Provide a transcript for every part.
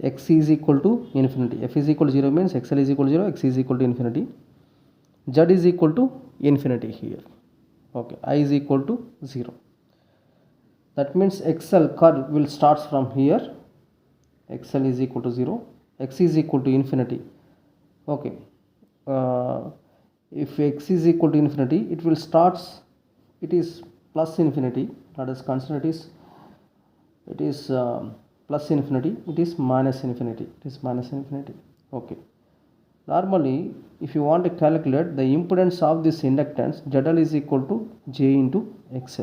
x is equal to infinity. F is equal to 0 means xl is equal to 0, x is equal to infinity, z is equal to infinity here. Okay, I is equal to 0. That means xl curve will start from here, xl is equal to 0, x is equal to infinity. Okay, if x is equal to infinity, it will starts, it is plus infinity. Let us consider it is plus infinity, it is minus infinity, it is minus infinity. Okay, normally if you want to calculate the impedance of this inductance, ZL is equal to J into XL.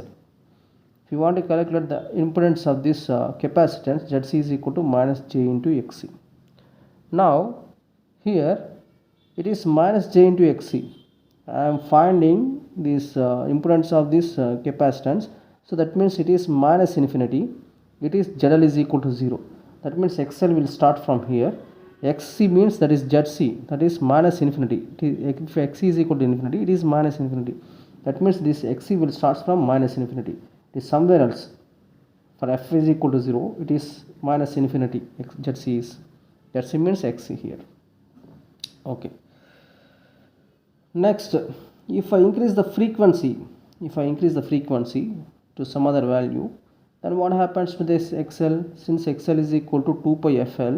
If you want to calculate the impedance of this capacitance, ZC is equal to minus J into XC. Now here it is minus J into XC. I am finding this impedance of this capacitance, so that means it is minus infinity, it is ZL is equal to 0. That means XL will start from here, XC means that is ZC, that is minus infinity. If XC is equal to infinity, it is minus infinity. That means this XC will start from minus infinity, it is somewhere else. For F is equal to 0, it is minus infinity, ZC is, ZC means XC here. Okay, next, if I increase the frequency, to some other value, then what happens to this XL? Since XL is equal to 2 pi FL,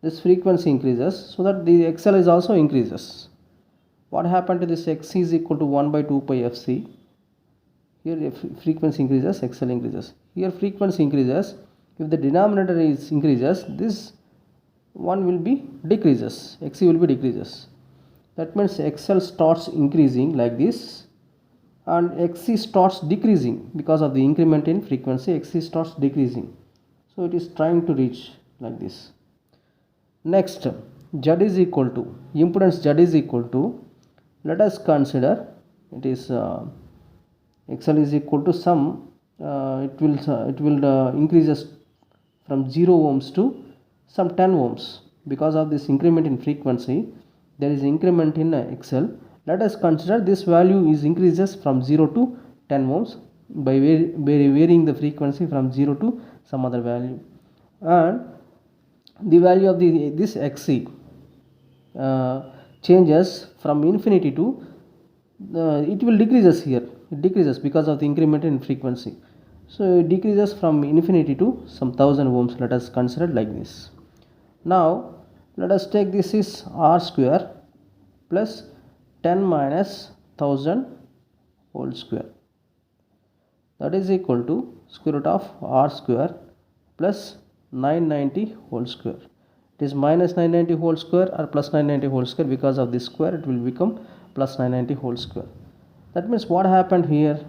this frequency increases, so that the XL is also increases. What happened to this XC is equal to 1 by 2 pi FC? Here if frequency increases, XL increases. Here frequency increases, if the denominator is increases, this one will be decreases, XC will be decreases. That means XL starts increasing like this, and XC starts decreasing because of the increment in frequency. XC starts decreasing, so it is trying to reach like this. Next, Z is equal to, impedance Z is equal to, let us consider it is XL is equal to some, it will increases from 0 ohms to some 10 ohms. Because of this increment in frequency, there is increment in XL. Let us consider this value is increases from 0 to 10 ohms by varying the frequency from 0 to some other value, and the value of this XC changes from infinity to it will decreases here, it decreases because of the increment in frequency, so it decreases from infinity to some 1000 ohms. Let us consider like this. Now let us take this is R square plus 10 minus 1000 whole square, that is equal to square root of R square plus 990 whole square. It is minus 990 whole square or plus 990 whole square. Because of this square, it will become plus 990 whole square. That means what happened here?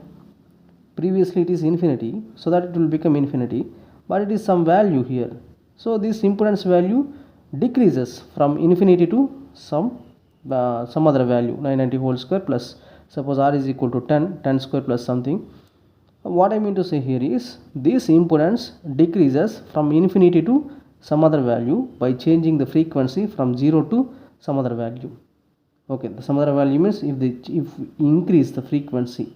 Previously it is infinity, so that it will become infinity, but it is some value here, so this impedance value decreases from infinity to some other value, 990 whole square plus, suppose R is equal to 10 square plus something. What I mean to say here is, this impedance decreases from infinity to some other value by changing the frequency from 0 to some other value. Okay, some other value means if we increase the frequency,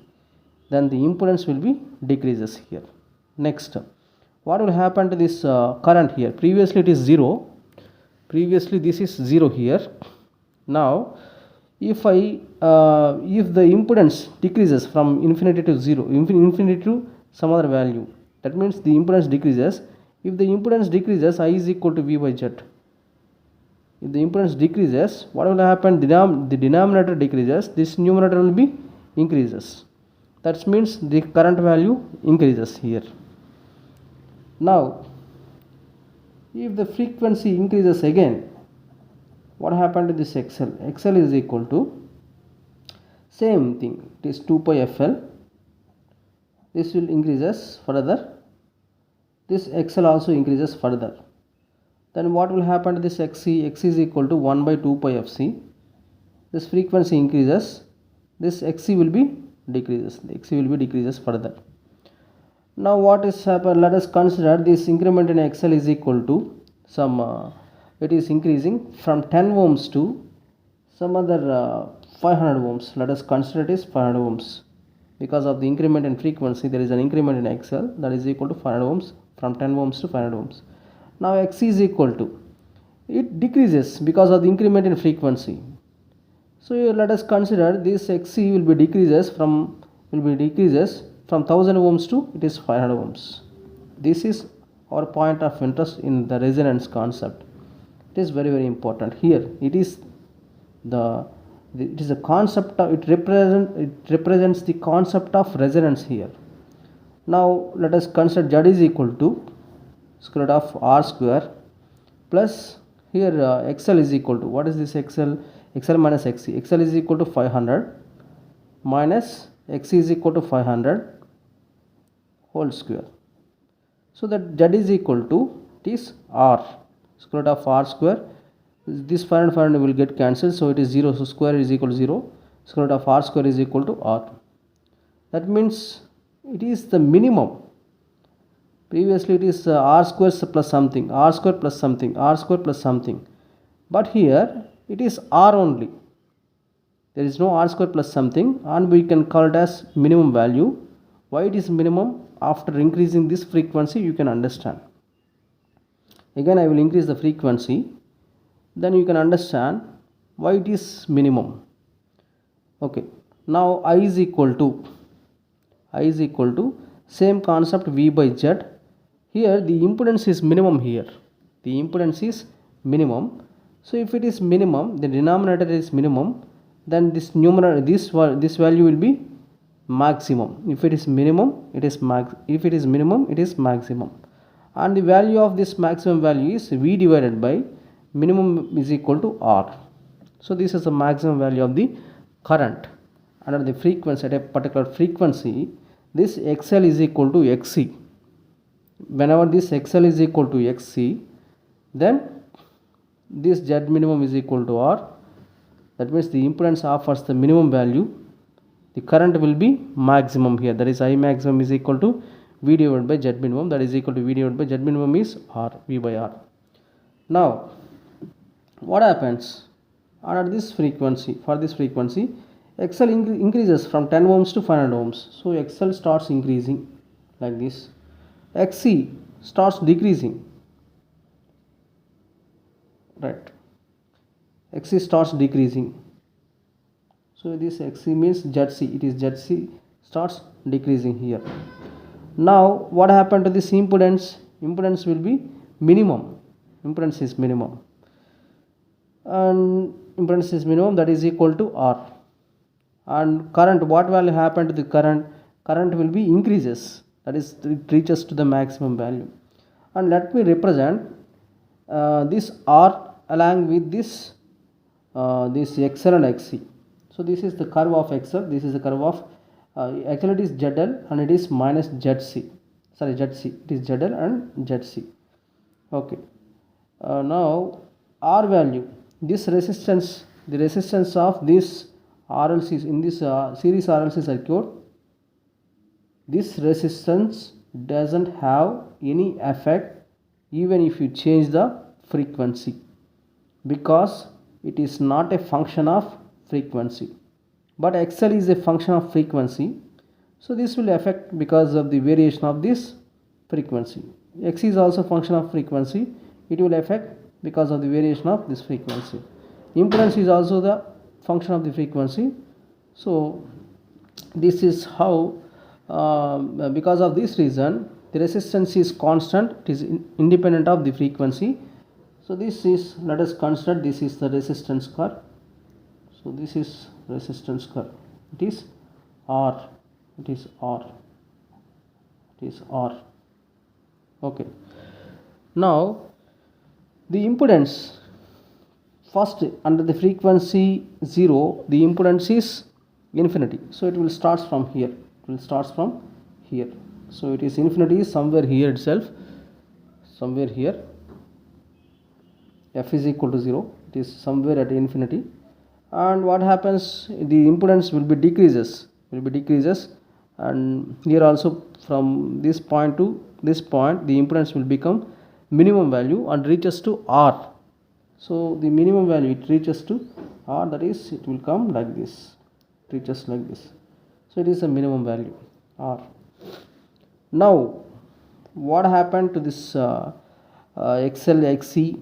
then the impedance will be decreases here. Next, what will happen to this current here? Previously it is 0, previously this is 0 here. Now if the impedance decreases from infinity to 0, infinity to some other value, that means the impedance decreases. If the impedance decreases, I is equal to V by Z. If the impedance decreases, what will happen? The denominator decreases, this numerator will be increases. That means the current value increases here. Now if the frequency increases again, what happened to this XL? XL is equal to same thing, it is 2 pi FL. This will increases further, this XL also increases further. Then what will happen to this XC? XC is equal to 1 by 2 pi FC. This frequency increases, this XC will be decreases, the XC will be decreases further. Now what is happened? Let us consider this increment in XL is equal to some it is increasing from 10 ohms to some other 500 ohms. Let us consider it is 500 ohms. Because of the increment in frequency, there is an increment in XL that is equal to 500 ohms, from 10 ohms to 500 ohms. Now X is equal to, it decreases because of the increment in frequency. So let us consider this Xc will be decreases from 1000 ohms to it is 500 ohms. This is our point of interest in the resonance concept. It is very important here. It is a concept of, it represents the concept of resonance here. Now let us consider Z is equal to square root of R square plus here XL is equal to, what is this XL minus XC. XL is equal to 500 minus XC is equal to 500 whole square. So that Z is equal to, it is R, square root of R square. This 500 will get cancelled, so it is 0, so square is equal to 0. Square root of R square is equal to R. That means it is the minimum. Previously it is R square plus something, R square plus something, R square plus something. But here it is R only. There is no R square plus something, and we can call it as minimum value. Why it is minimum? After increasing this frequency you can understand. Again I will increase the frequency, then you can understand why it is minimum. Okay, now I is equal to same concept V by Z. Here the impedance is minimum here. The impedance is minimum. So if it is minimum, the denominator is minimum, then this numerator, this value will be maximum. If it is minimum, it is if it is minimum, it is maximum. And the value of this maximum value is V divided by minimum is equal to R. So this is the maximum value of the current under the frequency. At a particular frequency, this XL is equal to XC. Whenever this XL is equal to XC, then this Z minimum is equal to R. That means the impedance offers the minimum value. The current will be maximum here. That is I maximum is equal to V divided by Z minimum. That is equal to V divided by Z minimum is R, V by R. Now, what happens under this frequency? For this frequency, XL increases from 10 ohms to 500 ohms. So XL starts increasing like this. XC starts decreasing. Right. XC starts decreasing. So this XC means ZC. It is ZC starts decreasing here. Now what happened to this impedance? Impedance will be minimum. Impedance is minimum. And impedance is minimum, that is equal to R. And current, what will happen to the current? Current will be increases. That is, it reaches to the maximum value. And let me represent this R along with this XL and XC. So this is the curve of XL. This is the curve of actually it is ZL and it is minus ZC. Sorry, ZC. It is ZL and ZC. Okay. Now R value. This resistance, the resistance of this RLC in this series RLC circuit. This resistance doesn't have any effect even if you change the frequency, because it is not a function of frequency, but XL is a function of frequency. So this will affect because of the variation of this frequency. X is also function of frequency. It will affect because of the variation of this frequency. Impedance is also the function of the frequency. So this is how because of this reason the resistance is constant. It is independent of the frequency. So this is, let us consider this is the resistance curve. So this is resistance curve. It is R. It is R. It is R. Okay. Now the impedance, first under the frequency 0, the impedance is infinity. So it will start from here. It will start from here. So it is infinity somewhere here itself. Somewhere here. F is equal to 0. It is somewhere at infinity. And what happens? The impedance will be decreases. And here also from this point to this point, the impedance will become minimum value and reaches to R. So the minimum value, it reaches to R, that is, it will come like this. It reaches like this. So it is a minimum value R. Now what happened to this XL, XC,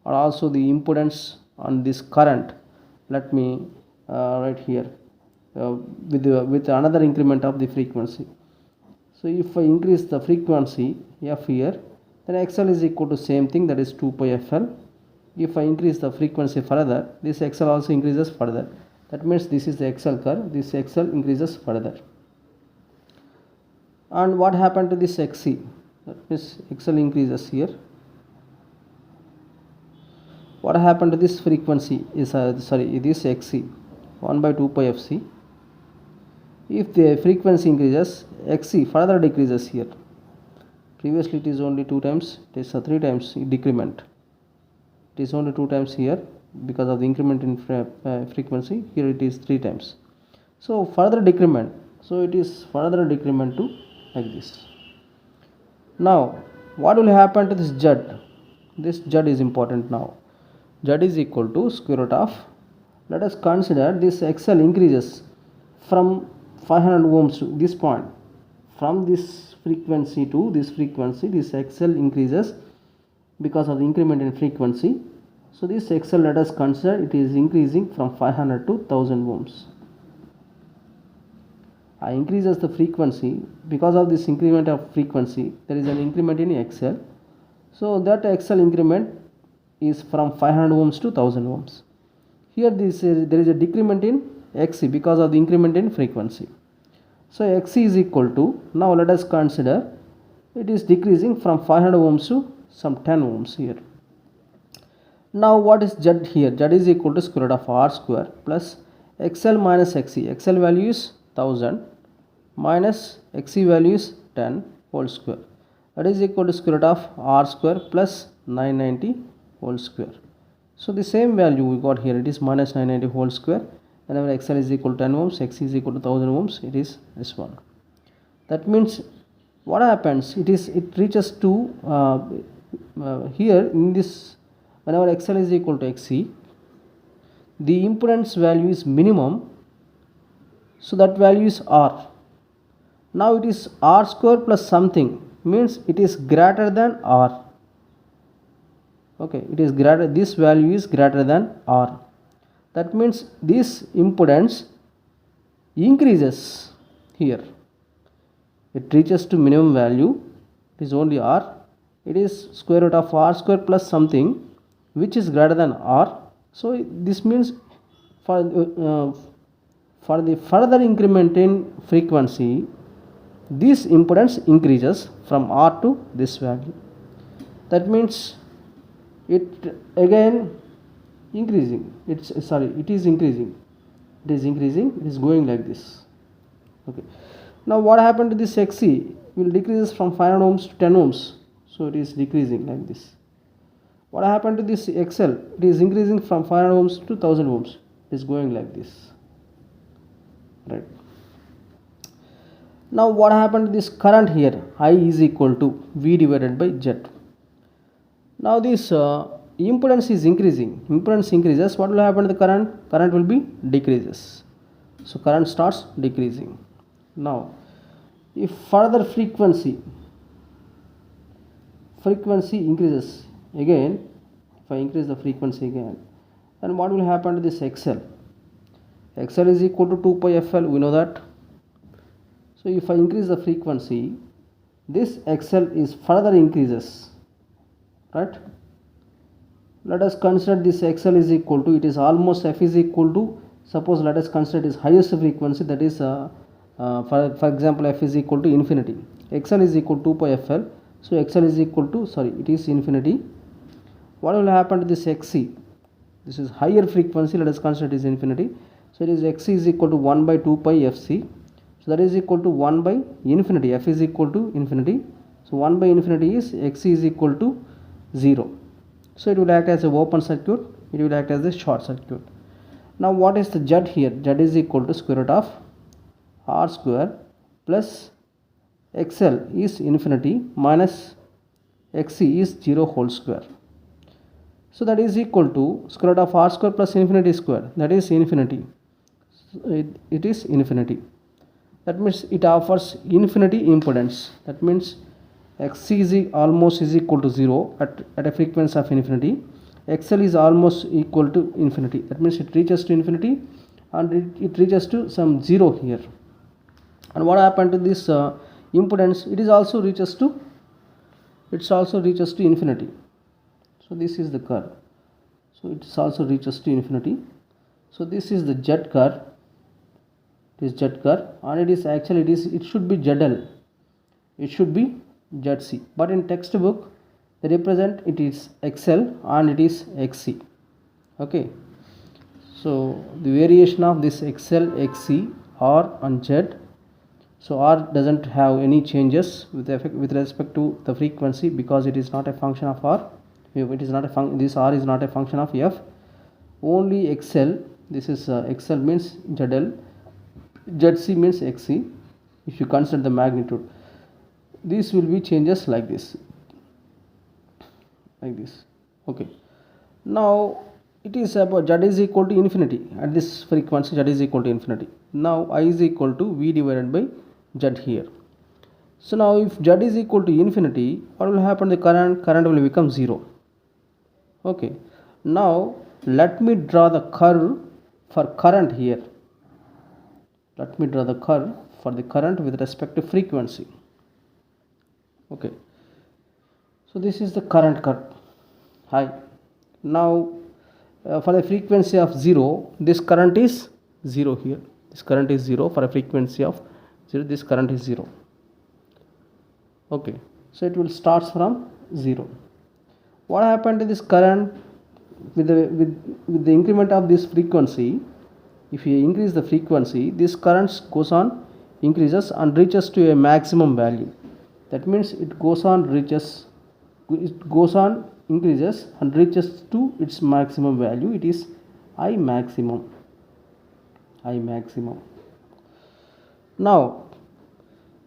and also the impedance on this current. Let me write here with another increment of the frequency. So if I increase the frequency f here, then XL is equal to same thing, that is 2 pi FL. If I increase the frequency further, this XL also increases further. That means this is the XL curve, this XL increases further. And what happened to this XC? That means XL increases here. What happened to this frequency is this XC 1 by 2 pi FC. If the frequency increases, XC further decreases here. Previously it is only 2 times, it is 3 times decrement. It is only 2 times here because of the increment in frequency. Here it is 3 times. So further decrement. So it is further decrement to like this. Now what will happen to this Z? This Z is important now. Z is equal to square root of, let us consider this XL increases from 500 ohms to this point. From this frequency to this frequency, this XL increases because of the increment in frequency. So this XL, let us consider it is increasing from 500 to 1000 ohms. I increases the frequency. Because of this increment of frequency, there is an increment in XL. So that XL increment is from 500 ohms to 1000 ohms. Here there is a decrement in XC because of the increment in frequency. So XC is equal to, now let us consider it is decreasing from 500 ohms to some 10 ohms here. Now what is Z here? Z is equal to square root of R square plus XL minus XC. XL value is 1000 minus XC value is 10 whole square. That is equal to square root of R square plus 990 whole square. So the same value we got here, it is minus 990 whole square. Whenever XL is equal to 10 ohms, XC is equal to 1000 ohms, it is this one. That means what happens, it reaches to here in this, whenever XL is equal to XC, the impedance value is minimum, so that value is R. Now it is R square plus something, means it is greater than R. Okay, it is greater, this value is greater than R. That means this impedance increases here. It reaches to minimum value, it is only R. It is square root of R square plus something which is greater than R. So this means for the further increment in frequency, this impedance increases from R to this value. That means it again increasing, it is increasing, it is going like this. Okay, now what happened to this XC? Will decreases from 500 ohms to 10 ohms, so it is decreasing like this. What happened to this XL? It is increasing from 500 ohms to 1000 ohms, it is going like this, right? Now what happened to this current here? I is equal to V divided by Z. Now this impedance is increasing. Impedance increases, what will happen to the current? Current will be decreases. So current starts decreasing. Now if further frequency increases again, if I increase the frequency again, then what will happen to this XL? XL is equal to 2 pi FL, we know that. So if I increase the frequency, this XL is further increases, right? Let us consider this XL is equal to, it is almost F is equal to, suppose let us consider its highest frequency, that is for example F is equal to infinity. XL is equal to 2 pi FL, so XL is equal to, it is infinity. What will happen to this XC? This is higher frequency, let us consider it is infinity. So it is XC is equal to 1 by 2 pi FC. So that is equal to 1 by infinity, F is equal to infinity. So 1 by infinity is XC is equal to 0. So it will act as a open circuit, it will act as a short circuit. Now what is the Z here? Z is equal to square root of R square plus XL is infinity minus XC is 0 whole square. So that is equal to square root of R square plus infinity square, that is infinity. So it is infinity. That means it offers infinity impedance. That means xc is almost is equal to 0 at a frequency of infinity. xl is almost equal to infinity, that means it reaches to infinity and it reaches to some 0 here. And what happened to this impedance, it also reaches to infinity. So this is the curve, so it also reaches to infinity. So this is the Z curve, and it should be ZL, it should be ZC, but in textbook they represent it is XL and it is XC. Okay, so the variation of this XL, XC, R and Z. So R doesn't have any changes with respect to the frequency, because it is not a function of R. It is not a this R is not a function of F. Only XL, this is XL means ZL, ZC means XC. If you consider the magnitude, these will be changes like this. Okay, now it is about Z is equal to infinity. At this frequency Z is equal to infinity. Now I is equal to V divided by Z here. So now if Z is equal to infinity, what will happen? The current will become 0. Okay, now let me draw the curve for current here. Let me draw the curve for the current with respect to frequency. Okay, so this is the current curve. Hi, now for the frequency of 0, this current is 0 here. This current is 0 for a frequency of 0. This current is 0. Okay, so it will start from 0. What happened to this current with the increment of this frequency? If you increase the frequency, this current goes on increases and reaches to a maximum value. That means it goes on increases and reaches to its maximum value. It is I maximum. Now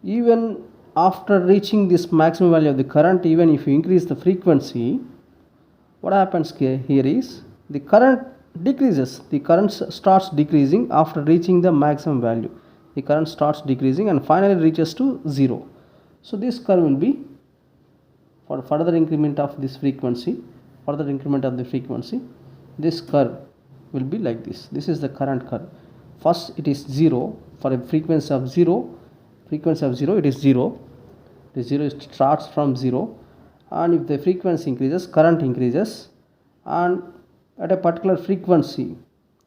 even after reaching this maximum value of the current, even if you increase the frequency, what happens here is the current decreases. The current starts decreasing after reaching the maximum value. The current starts decreasing and finally reaches to 0. So this curve will be for further increment of this frequency, this curve will be like this. This is the current curve. First it is 0 for a frequency of 0. It is 0. It starts from 0, and if the frequency increases, current increases, and at a particular frequency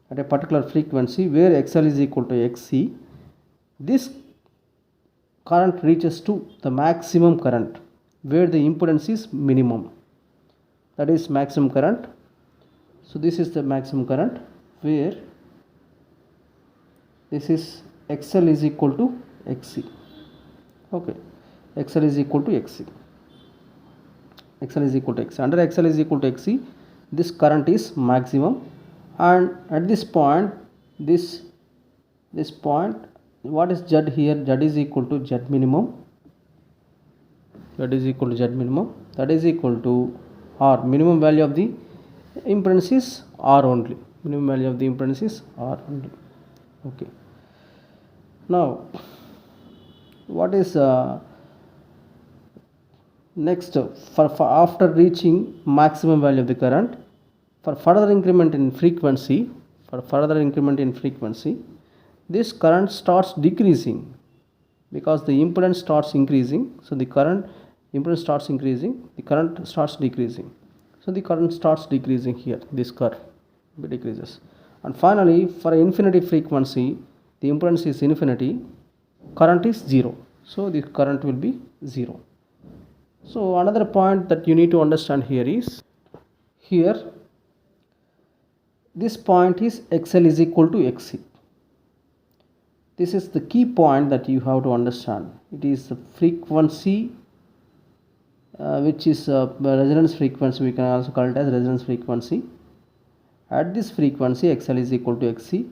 where XL is equal to XC, this current reaches to the maximum current where the impedance is minimum, that is maximum current. So this is the maximum current where this is XL is equal to XC. Okay, XL is equal to XC. Under XL is equal to XC, this current is maximum, and at this point, what is Z here? Z is equal to Z minimum. That is equal to R. Minimum value of the impedance is R only. Okay. Now what is next? For after reaching maximum value of the current, for further increment in frequency, this current starts decreasing because the impedance starts increasing. So the impedance starts increasing, the current starts decreasing. So the current starts decreasing here. This curve decreases, and finally for infinity frequency, the impedance is infinity, current is 0. So the current will be 0. So another point that you need to understand here is, here this point is XL is equal to XC. This is the key point that you have to understand. It is the frequency which is resonance frequency. We can also call it as resonance frequency. At this frequency, XL is equal to XC.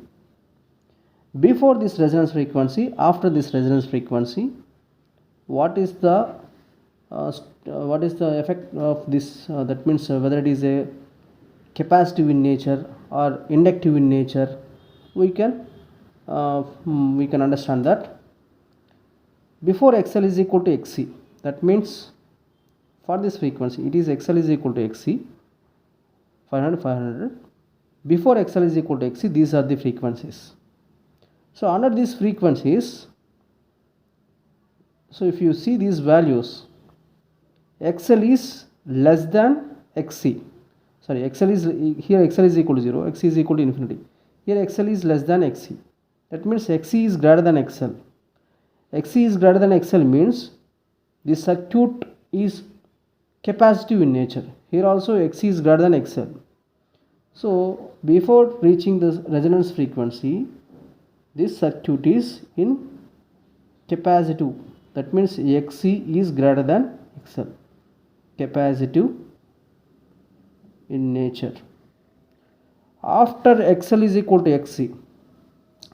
Before this resonance frequency, after this resonance frequency, what is the effect of this? That means whether it is a capacitive in nature or inductive in nature, we can understand that before XL is equal to XC. That means for this frequency it is XL is equal to XC, 500 500. Before XL is equal to XC, these are the frequencies. So under these frequencies, so if you see these values, XL is less than XC. Sorry, XL is here, XL is equal to 0, XC is equal to infinity. Here XL is less than XC. That means XC is greater than XL. XC is greater than XL means the circuit is capacitive in nature. Here also XC is greater than XL. So before reaching the resonance frequency, this circuit is in capacitive. That means XC is greater than XL. Capacitive in nature. After XL is equal to XC,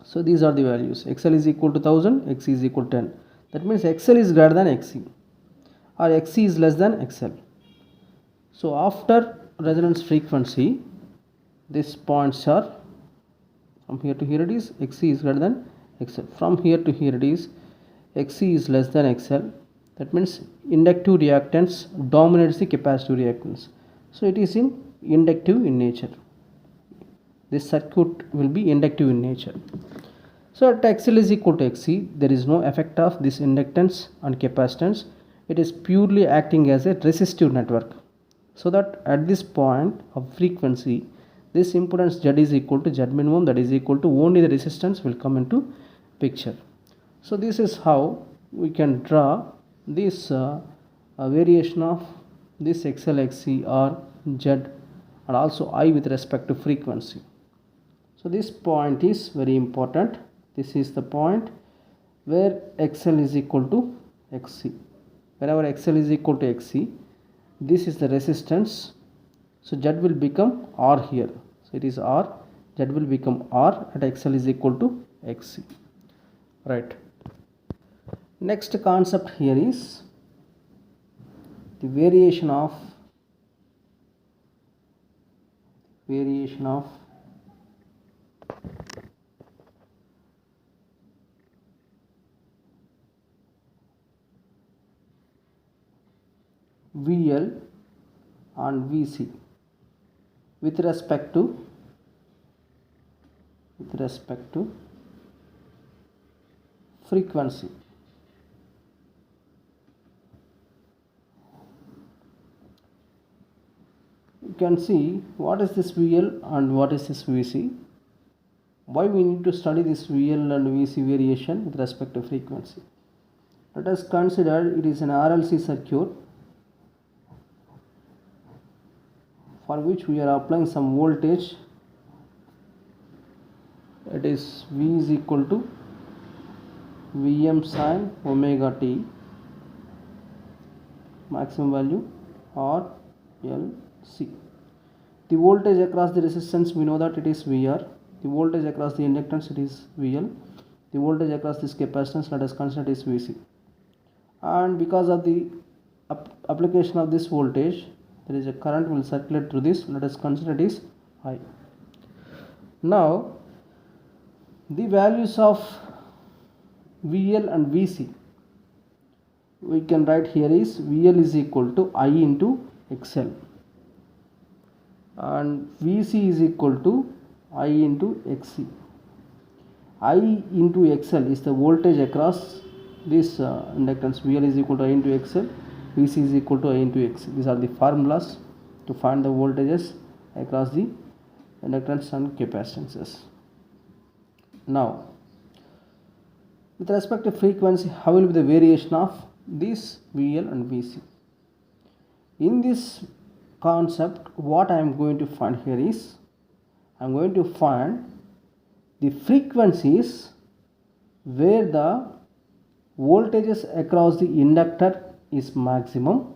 so these are the values. XL is equal to 1000, XC is equal to 10. That means XL is greater than XC or XC is less than XL. So after resonance frequency, these points are, from here to here it is XC is greater than XL. From here to here it is XC is less than XL. That means inductive reactance dominates the capacitive reactance. So it is in inductive in nature. This circuit will be inductive in nature. So at XL is equal to XC, there is no effect of this inductance and capacitance. It is purely acting as a resistive network. So that at this point of frequency, this impedance Z is equal to Z minimum, that is equal to only the resistance will come into picture. So this is how we can draw this variation of this XL, XC or Z and also I with respect to frequency. So this point is very important. This is the point where XL is equal to XC. Wherever XL is equal to XC, this is the resistance. So Z will become R here. So it is R. Z will become R at XL is equal to XC. Right. Next concept here is the variation of VL and VC with respect to frequency. You can see what is this VL and what is this VC. Why we need to study this VL and VC variation with respect to frequency. Let us consider it is an RLC circuit for which we are applying some voltage. It is V is equal to Vm sin omega t, maximum value R L C. The voltage across the resistance, we know that it is VR. The voltage across the inductance, it is VL. The voltage across this capacitance, let us consider it is VC. And because of the application of this voltage, there is a current will circulate through this. Let us consider it is I. Now the values of VL and VC, we can write here is VL is equal to I into XL and VC is equal to I into XC. I into XL is the voltage across this inductance. VL is equal to I into XL, VC is equal to I into XC. These are the formulas to find the voltages across the inductance and capacitances. Now with respect to frequency, how will be the variation of this VL and VC? In this concept, what I am going to find here is, I am going to find the frequencies where the voltages across the inductor is maximum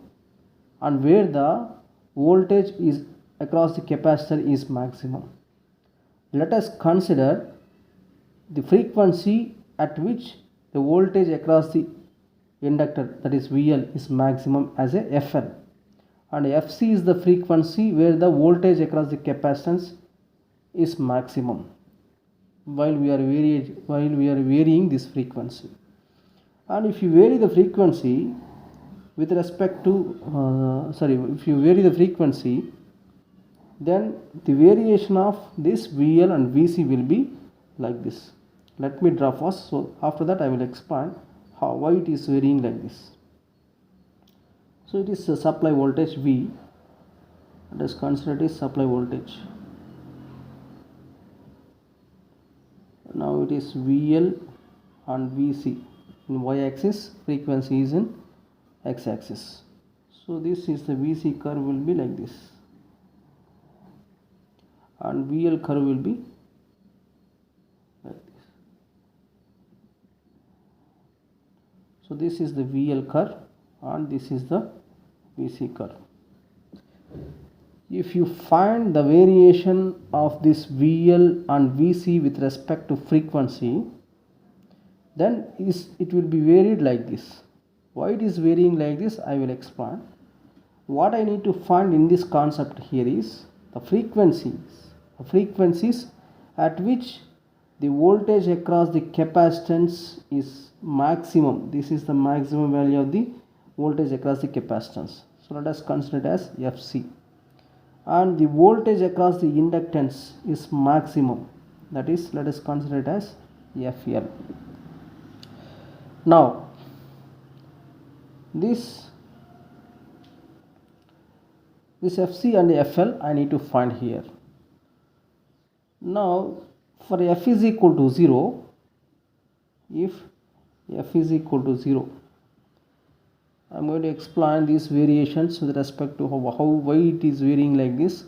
and where the voltage is across the capacitor is maximum. Let us consider the frequency at which the voltage across the inductor, that is VL, is maximum as a FL, and FC is the frequency where the voltage across the capacitance is maximum while we are varying this frequency. And if you vary the frequency, with respect to if you vary the frequency, then the variation of this VL and VC will be like this. Let me draw first, so after that I will explain why it is varying like this. So it is a supply voltage V. Let us consider it is supply voltage. Now it is VL and VC in y-axis, frequency is in x-axis. So this is the VC curve will be like this, and VL curve will be like this. So this is the VL curve and this is the VC curve. If you find the variation of this VL and VC with respect to frequency, then it will be varied like this. Why it is varying like this, I will explain. What I need to find in this concept here is the frequencies at which the voltage across the capacitance is maximum. This is the maximum value of the voltage across the capacitance. So let us consider it as FC. And the voltage across the inductance is maximum, that is, let us consider it as FL. Now this FC and FL I need to find here. Now for F is equal to 0, if F is equal to 0, I am going to explain these variations with respect to why it is varying like this.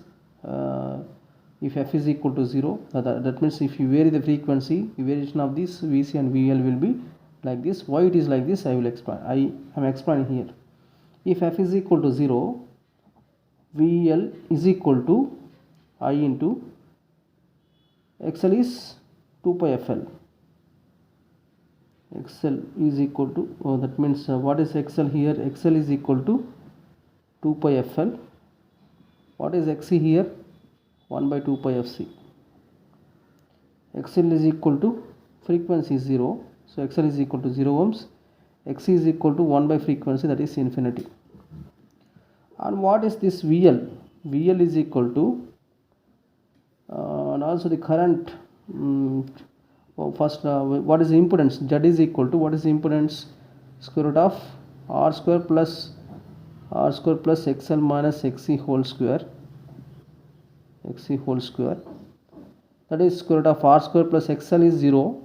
If F is equal to 0, that means if you vary the frequency, the variation of this VC and VL will be like this. Why it is like this, I will explain. I am explaining here. If F is equal to 0, VL is equal to I into XL is 2 pi FL. XL is equal to, that means what is XL here? XL is equal to 2 pi FL. What is XC here? 1 by 2 pi FC. XL is equal to frequency 0, so XL is equal to 0 ohms. XC is equal to 1 by frequency, that is infinity. And what is this VL? VL is equal to and also the current. First, what is the impedance? Z is equal to, what is the impedance? Square root of R square plus XL minus XC whole square. That is square root of R square plus XL is 0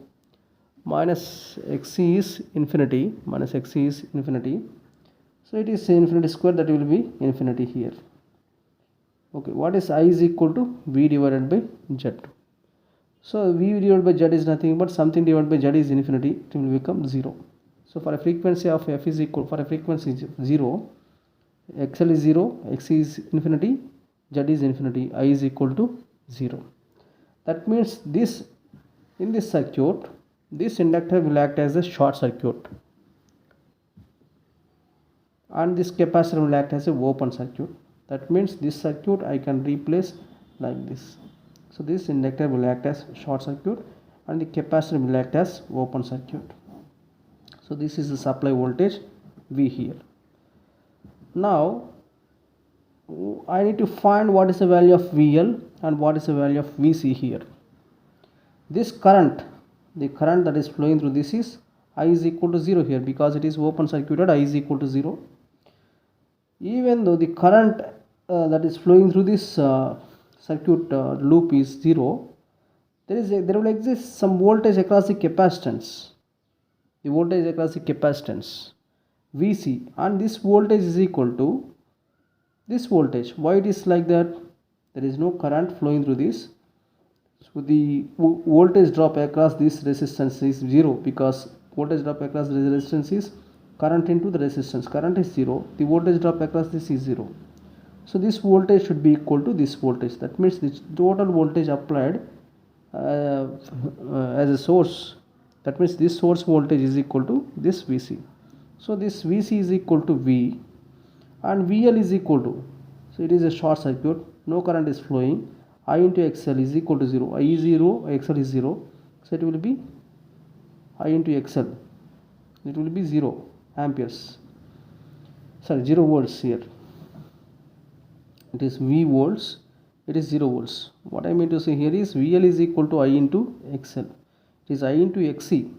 minus XC is infinity. So it is infinity square, that will be infinity here. Okay, what is I is equal to V divided by Z. So V divided by Z is nothing but something divided by Z is infinity, it will become 0. So for a frequency of F is equal, for a frequency 0, XL is 0, XC is infinity, Z is infinity, I is equal to 0. That means this, in this circuit, this inductor will act as a short circuit and this capacitor will act as a open circuit. That means this circuit I can replace like this. So this inductor will act as short circuit and the capacitor will act as open circuit. So this is the supply voltage V here. Now I need to find what is the value of VL and what is the value of VC here. This current, the current that is flowing through this is I is equal to 0 here, because it is open circuited, I is equal to 0. Even though the current that is flowing through this circuit loop is 0, there will exist some voltage across the capacitance. The voltage across the capacitance VC, and this voltage is equal to this voltage. Why it is like that? There is no current flowing through this, so the voltage drop across this resistance is 0, because voltage drop across the resistance is current into the resistance. Current is 0, the voltage drop across this is 0. So this voltage should be equal to this voltage. That means the total voltage applied as a source, that means this source voltage is equal to this VC. So this VC is equal to V and VL is equal to, so it is a short circuit, no current is flowing, I into XL is equal to 0. I is 0, XL is 0, so it will be I into XL, it will be 0 amperes. 0 volts here. It is V volts, it is 0 volts. What I mean to say here is VL is equal to I into XL. It is I into XC.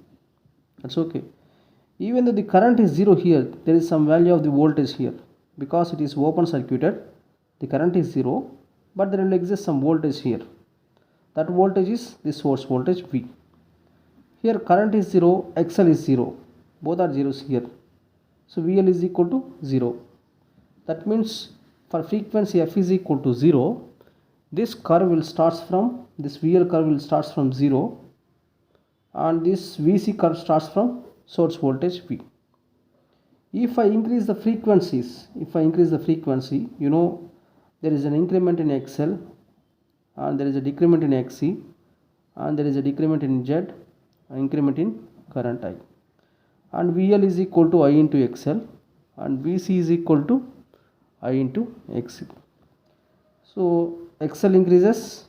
That's okay. Even though the current is 0 here, there is some value of the voltage here. Because it is open circuited, the current is 0, but there will exist some voltage here. That voltage is the source voltage V. Here current is 0, XL is 0. Both are zeros here. So VL is equal to 0. That means for frequency f is equal to 0, this curve will starts from, this VL curve will starts from 0, and this VC curve starts from source voltage V. If I increase the frequencies, you know, there is an increment in XL, and there is a decrement in XC, and there is a decrement in Z, an increment in current I. And VL is equal to I into XL, and VC is equal to I into XC. So XL increases,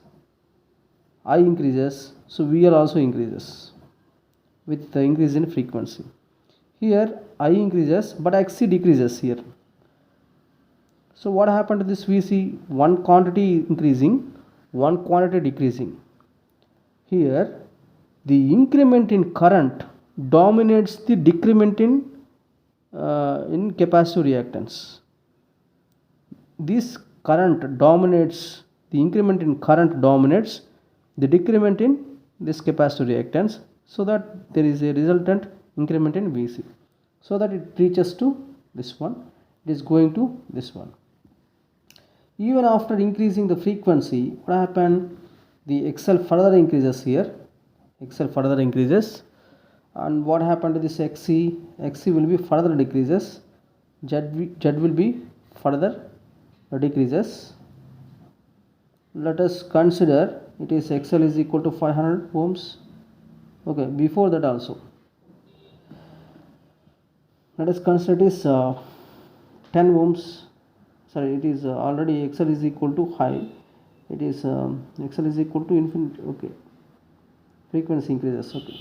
I increases, so VL also increases with the increase in frequency. Here I increases but XC decreases here. So what happened to this VC? One quantity increasing, one quantity decreasing. Here the increment in current dominates the decrement in capacitive reactance. This current dominates, the increment in current dominates the decrement in this capacitive reactance, so that there is a resultant increment in VC, so that it reaches to this one, it is going to this one. Even after increasing the frequency, what happened? The XL further increases here, XL further increases, and what happened to this XC? XC will be further decreases, Z will be further decreases. Let us consider it is XL is equal to 500 ohms. Okay, before that also, let us consider it is 10 ohms. Sorry, it is already XL is equal to high. It is XL is equal to infinity. Okay, frequency increases. Okay,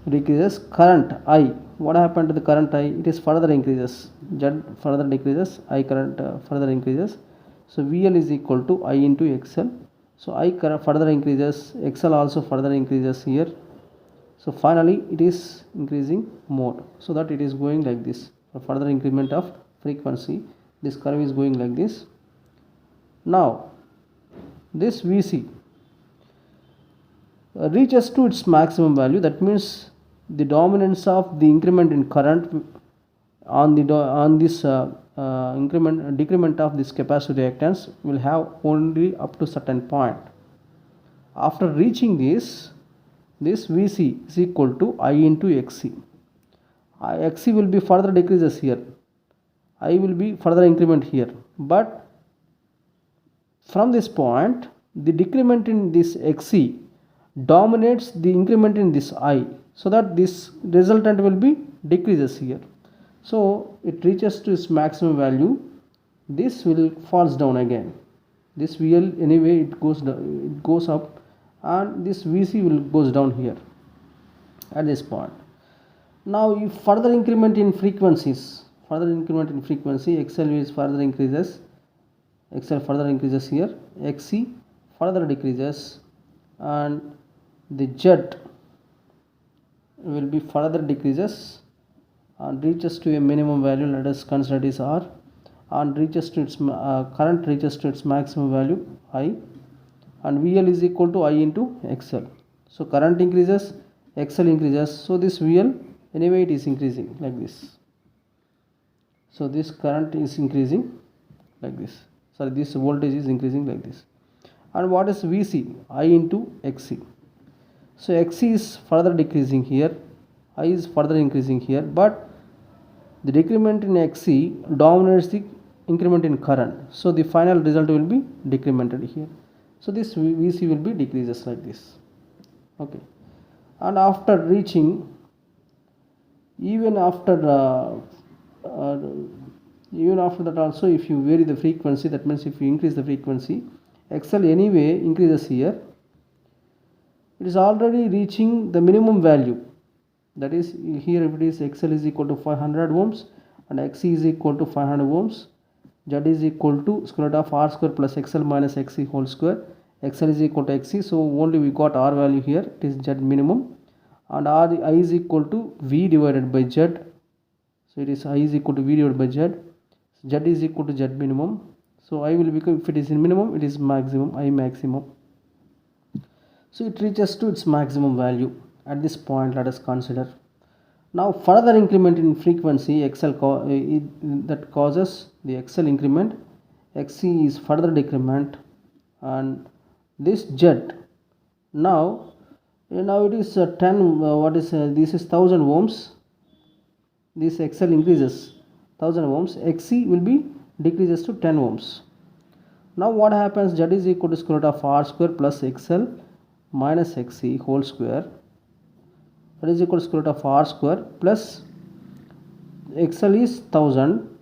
decreases. Current I, what happened to the current I? It is further increases, Z further decreases, I current further increases. So VL is equal to I into XL. So I current further increases, XL also further increases here. So finally it is increasing more, so that it is going like this. For further increment of frequency, this curve is going like this. Now this VC reaches to its maximum value. That means the dominance of the increment in current on this decrement of this capacitive reactance will have only up to certain point. After reaching this VC is equal to I into XC. XC will be further decreases here, I will be further increment here, but from this point the decrement in this XC dominates the increment in this I, so that this resultant will be decreases here. So it reaches to its maximum value, this will falls down again. This VL anyway it goes down, it goes up, and this VC will goes down here at this point. Now if further increment in frequencies, XL is further increases, XL further increases here, XC further decreases, and the Z will be further decreases and reaches to a minimum value. Let us consider it is R, and reaches to its current reaches to its maximum value I, and VL is equal to I into XL. So current increases, XL increases, so this VL anyway it is increasing like this. So this current is increasing like this, sorry, this voltage is increasing like this. And what is VC? I into XC. So XC is further decreasing here, I is further increasing here, but the decrement in XC dominates the increment in current, so the final result will be decremented here. So this VC will be decreases like this. Okay, and after reaching, even after that also, if you vary the frequency, that means if you increase the frequency, XL anyway increases here. It is already reaching the minimum value. that is here if it is XL is equal to 500 ohms and XC is equal to 500 ohms, Z is equal to square root of R square plus XL minus XC whole square. XL is equal to XC, so only we got R value here, it is Z minimum, and I is equal to V divided by Z, so it is I is equal to V divided by Z, Z is equal to Z minimum, so I will become, if it is in minimum, it is maximum, I maximum. So it reaches to its maximum value. At this point, let us consider. Now further increment in frequency XL that causes the XL increment, XC is further decrement, and this Z now it is 10 this is 1000 ohms. This XL increases 1000 ohms, XC will be decreases to 10 ohms. Now what happens, Z is equal to square root of R square plus XL minus XC whole square, that is equal to square root of R square plus XL is 1000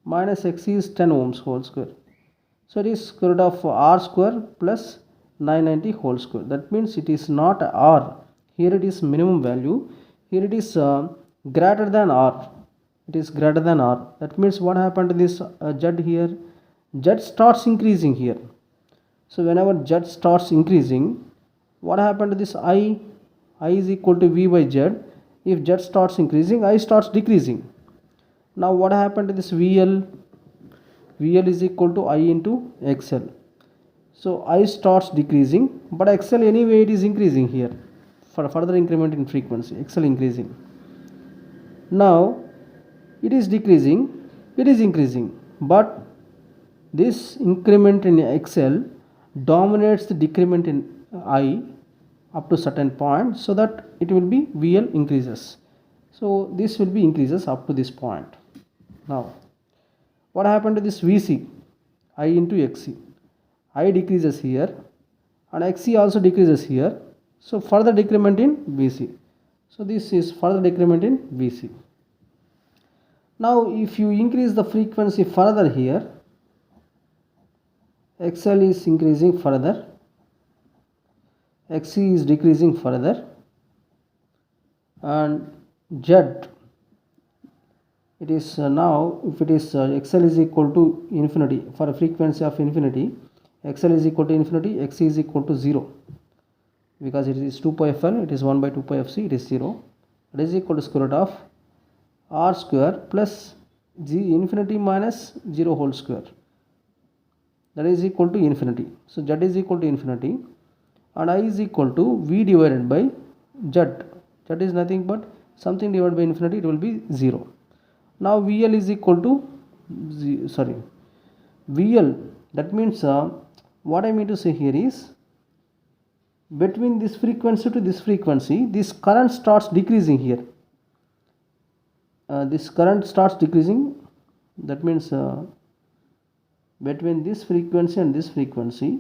minus XC is 10 ohms whole square, so it is square root of R square plus 990 whole square. That means it is not R, here it is minimum value, here it is greater than R, it is greater than R. That means what happened to this Z here, Z starts increasing here. So whenever Z starts increasing, what happened to this I is equal to V by Z. If Z starts increasing, I starts decreasing. Now what happened to this VL is equal to I into XL. So I starts decreasing, but XL anyway it is increasing here for further increment in frequency, XL increasing. Now it is decreasing, it is increasing, but this increment in XL dominates the decrement in I up to certain point, so that it will be VL increases. So this will be increases up to this point. Now what happened to this VC, I into XC, I decreases here and XC also decreases here, so further decrement in VC. So this is further decrement in VC. Now if you increase the frequency further here, XL is increasing further, XC is decreasing further, and Z, it is now if it is XL is equal to infinity, for a frequency of infinity, XL is equal to infinity, XC is equal to 0, because it is 2 pi FL, it is 1 by 2 pi FC, it is 0, it is equal to square root of R square plus G infinity minus 0 whole square, that is equal to infinity. So Z is equal to infinity and I is equal to V divided by Z. Z is nothing but something divided by infinity, it will be 0. Now VL is equal to VL, that means what I mean to say here is, between this frequency to this frequency, this current starts decreasing here. This current starts decreasing, that means between this frequency and this frequency,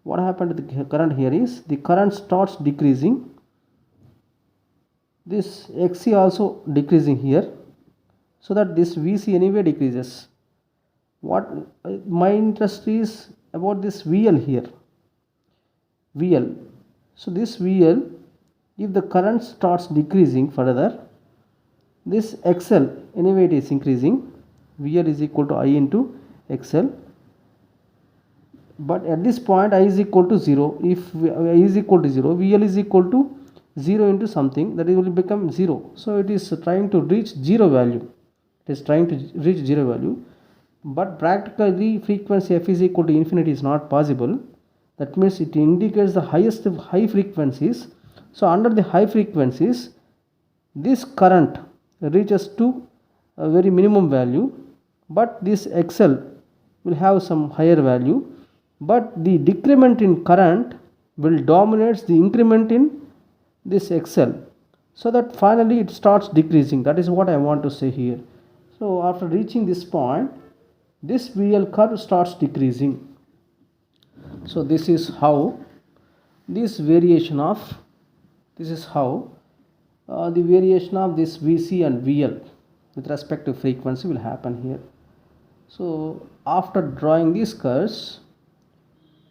what happened to the current here is, the current starts decreasing, this XC also decreasing here, so that this VC anyway decreases. What my interest is about this VL here, VL. So this VL, if the current starts decreasing further, this XL anyway it is increasing, VL is equal to I into XL, but at this point I is equal to 0. If I is equal to 0, VL is equal to 0 into something, that it will become 0. So it is trying to reach 0 value, it is trying to reach 0 value, but practically frequency f is equal to infinity is not possible. That means it indicates the highest of high frequencies. So under the high frequencies, this current reaches to a very minimum value, but this XL will have some higher value, but the decrement in current will dominate the increment in this XL, so that finally it starts decreasing. That is what I want to say here. So after reaching this point, this VL curve starts decreasing. So this is how this variation of the variation of this VC and VL with respect to frequency will happen here. So after drawing these curves,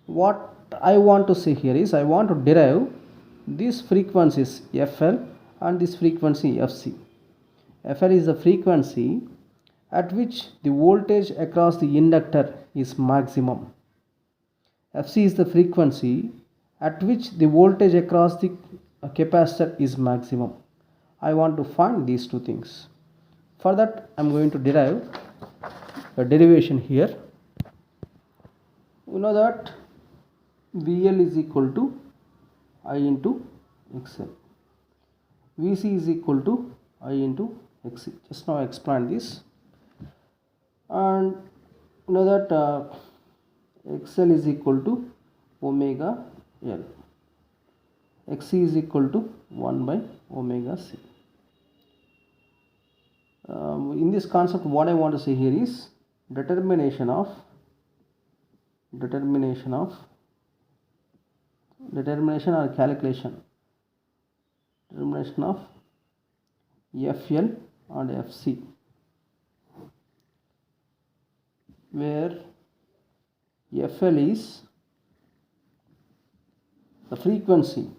what I want to say here is, I want to derive these frequencies FL and this frequency Fc. Fl is the frequency at which the voltage across the inductor is maximum. Fc is the frequency at which the voltage across the capacitor is maximum. I want to find these two things. For that I am going to derive a derivation here. You know that VL is equal to I into XL. VC is equal to I into XC. Just now I explained this. And you know that XL is equal to omega L. XC is equal to 1 by omega C. In this concept, what I want to say here is determination or calculation of FL and FC, where FL is the frequency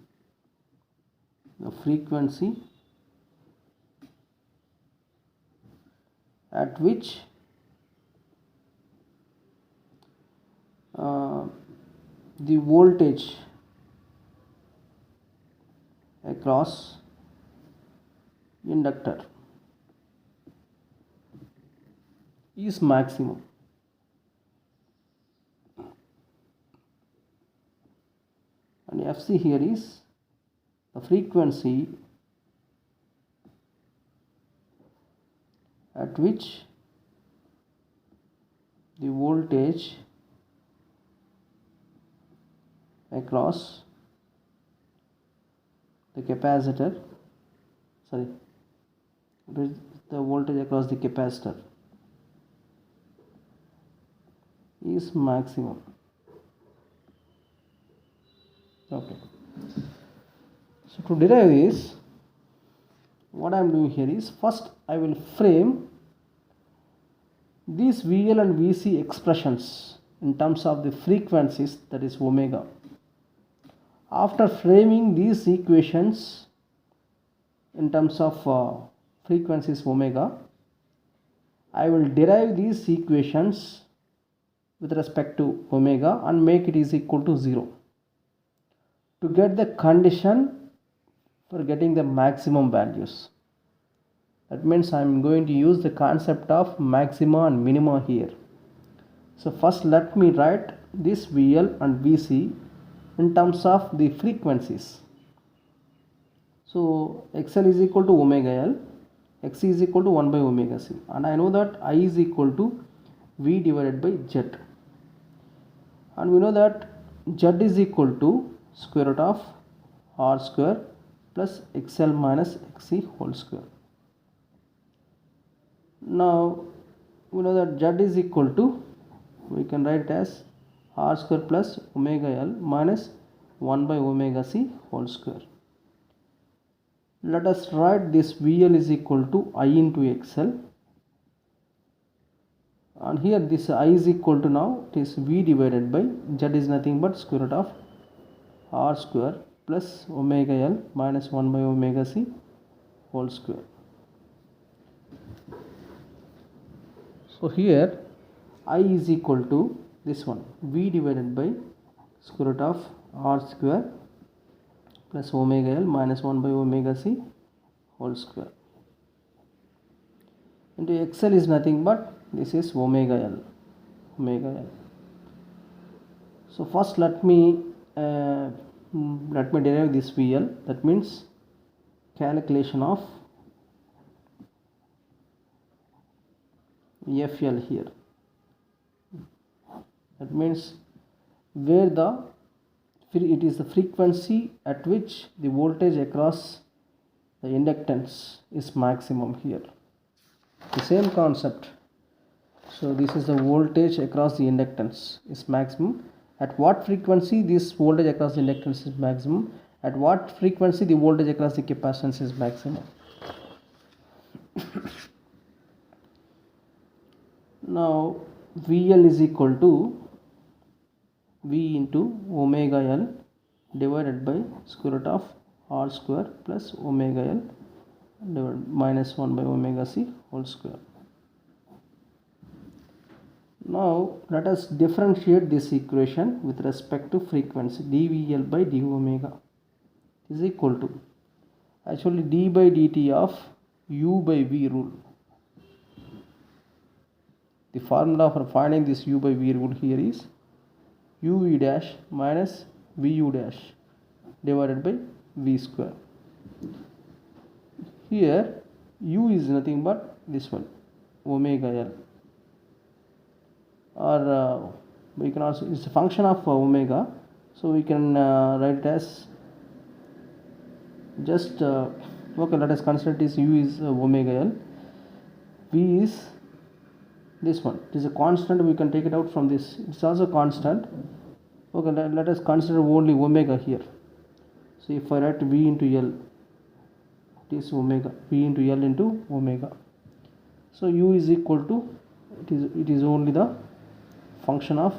at which the voltage across inductor is maximum. And Fc here is the frequency at which the voltage across the capacitor, the voltage across the capacitor is maximum. Okay. So to derive this, what I am doing here is, first I will frame these VL and VC expressions in terms of the frequencies, that is omega. After framing these equations in terms of frequencies omega, I will derive these equations with respect to omega and make it is equal to 0 to get the condition for getting the maximum values. That means I am going to use the concept of maxima and minima here. So first let me write this VL and VC in terms of the frequencies. So XL is equal to omega L, XC is equal to 1 by omega C, and I know that I is equal to V divided by Z, and we know that Z is equal to square root of R square plus XL minus XC whole square. Now we know that Z is equal to, we can write it as R square plus omega L minus 1 by omega C whole square. Let us write this VL is equal to I into XL, and here this I is equal to, now it is V divided by Z is nothing but square root of R square plus omega L minus 1 by omega C whole square. So here I is equal to this one, V divided by square root of R square plus omega L minus 1 by omega C whole square into XL is nothing but this is omega L. So first let me derive this VL, that means calculation of FL here. That means where it is the frequency at which the voltage across the inductance is maximum here. The same concept. So this is the voltage across the inductance is maximum. At what frequency this voltage across the inductance is maximum? At what frequency the voltage across the capacitance is maximum? Now VL is equal to V into omega L divided by square root of r square plus omega L minus 1 by omega c whole square. Now let us differentiate this equation with respect to frequency. dVL by d omega is equal to actually d by dt of u by v rule. The formula for finding this u by v rule here is uv dash minus vu dash divided by v square. Here u is nothing but this one, omega L, or we can also, it's a function of omega, so we can write it as just okay, let us consider this u is omega L, v is this one, it is a constant, we can take it out from this, it's also constant. Okay, let us consider only omega here. So if I write v into L, it is omega, v into L into omega. So u is equal to, it is only the function of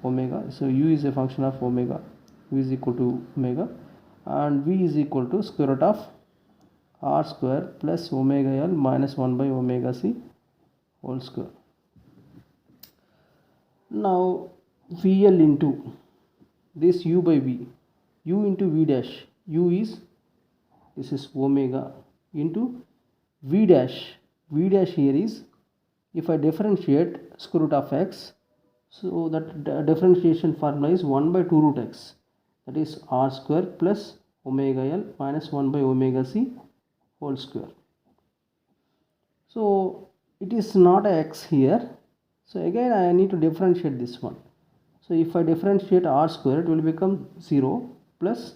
omega. So u is a function of omega, u is equal to omega, and v is equal to square root of r square plus omega L minus 1 by omega c whole square. Now VL into this u by v, u into v dash, u is, this is omega, into v dash, v dash here is, if I differentiate square root of x, so that differentiation formula is 1 by 2 root x, that is r square plus omega L minus 1 by omega c whole square. So it is not a x here, so again I need to differentiate this one. So if I differentiate r square, it will become 0 plus,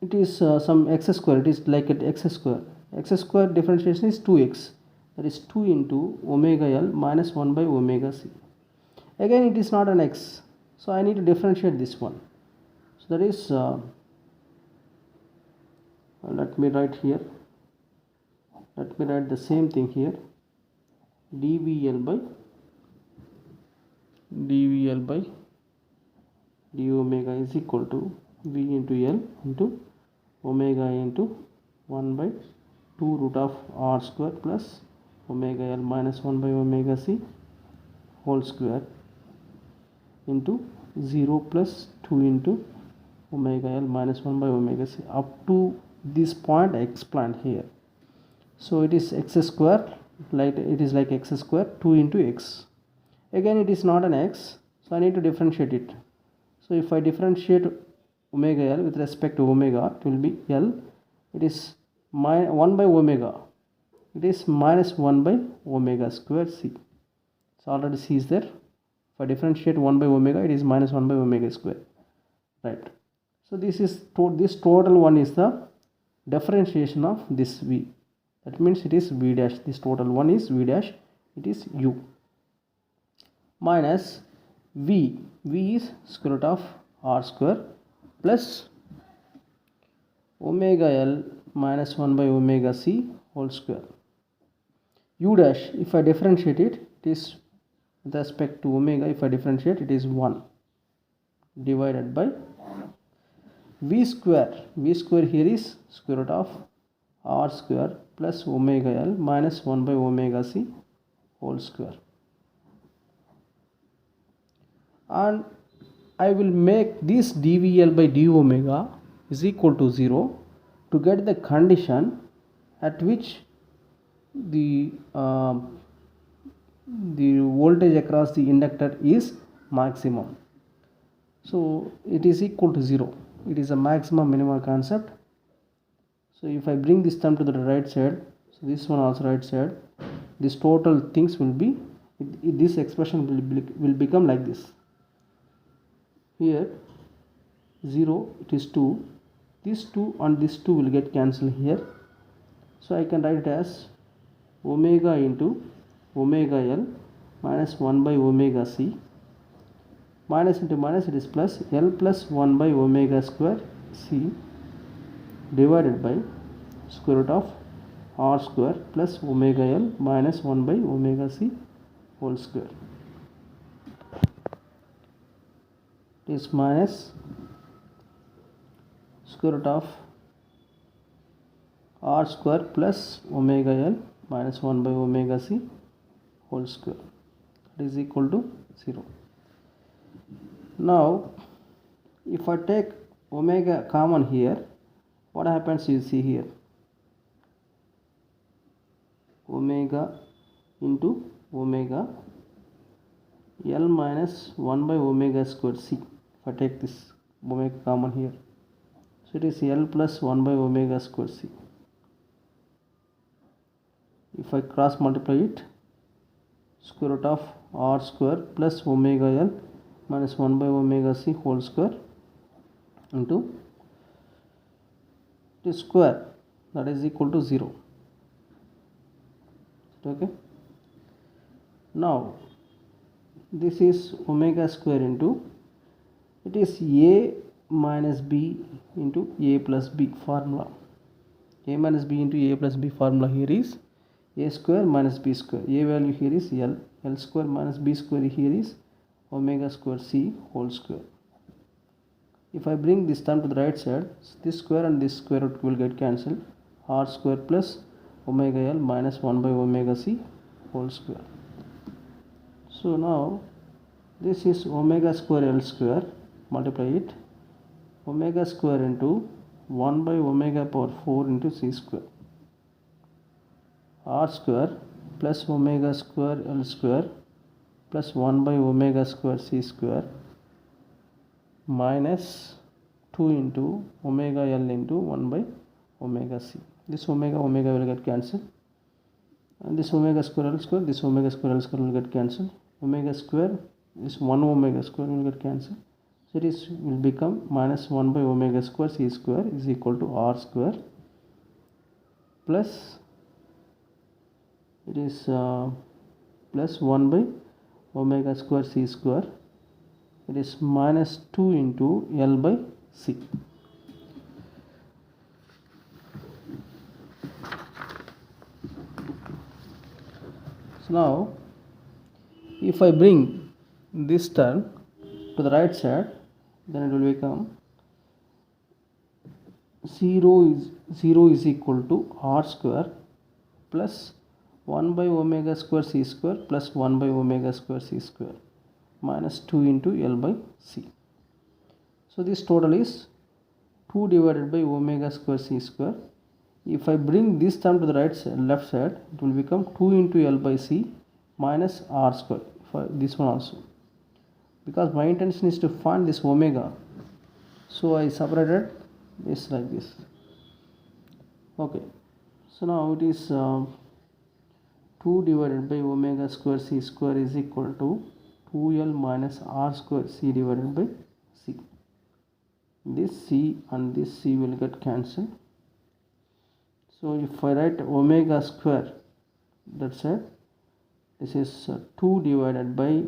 it is some x square, it is like at x square. X square differentiation is 2x, that is 2 into omega L minus 1 by omega c. Again it is not an x, so I need to differentiate this one. So that is let me write here, let me write the same thing here, dVL by d omega is equal to v into L into omega into 1 by 2 root of r square plus omega L minus 1 by omega c whole square into 0 plus 2 into omega L minus 1 by omega c. Up to this point I explained here. So it is x square, like it is like x square 2 into x. Again it is not an x, so I need to differentiate it. So if I differentiate omega L with respect to omega, it will be L, it is 1 by omega, it is minus 1 by omega square c. So already c is there. If I differentiate 1 by omega, it is minus 1 by omega square, right? So this is this total one is the differentiation of this v, that means it is v dash, this total one is v dash, it is u, minus v is square root of r square plus omega L minus 1 by omega c whole square. U dash, if I differentiate it, it is with respect to omega, if I differentiate, it is 1 divided by v square. V square here is square root of r square plus omega L minus 1 by omega c whole square. And I will make this dVL by d omega is equal to 0 to get the condition at which the voltage across the inductor is maximum. So it is equal to 0, it is a maximum minimum concept. So if I bring this term to the right side, so this one also right side, this total things will be, this expression will become like this. Here 0, it is 2, this 2 and this 2 will get cancelled here. So I can write it as omega into omega L minus 1 by omega c, minus into minus, it is plus, L plus 1 by omega square c divided by square root of r square plus omega L minus 1 by omega c whole square. It is minus square root of r square plus omega L minus 1 by omega c whole square, that is equal to 0. Now if I take omega common here, what happens you see here, omega into omega L minus 1 by omega square c. If I take this omega common here, so it is L plus 1 by omega square c. If I cross multiply it, square root of r square plus omega L minus 1 by omega c whole square into the square, that is equal to 0. Okay, now this is omega square into, it is a minus b into a plus b formula. A minus b into a plus b formula here is a square minus b square. A value here is L. L square minus b square here is omega square c whole square. If I bring this term to the right side, this square and this square root will get cancelled. R square plus omega L minus 1 by omega c whole square. So now this is omega square L square, multiply it, omega square into 1 by omega power 4 into c square, r square plus omega square L square plus 1 by omega square c square minus 2 into omega L into 1 by omega c. This omega will get cancelled, and this omega square L square, this omega square L square will get cancelled. Omega square, this 1 omega square will get cancelled, so it is will become minus 1 by omega square c square is equal to r square plus, it is plus 1 by omega square c square, it is minus 2 into L by c. So now if I bring this term to the right side, then it will become 0 is equal to r square plus 1 by omega square c square plus 1 by omega square c square minus 2 into L by c. So this total is 2 divided by omega square c square. If I bring this term to the right side, left side, it will become 2 into L by c minus r square. This one also, because my intention is to find this omega, so I separated this like this. Okay, so now it is 2 divided by omega square c square is equal to 2L minus r square c divided by c. This c and this c will get cancelled. So if I write omega square, that's it, this is 2 divided by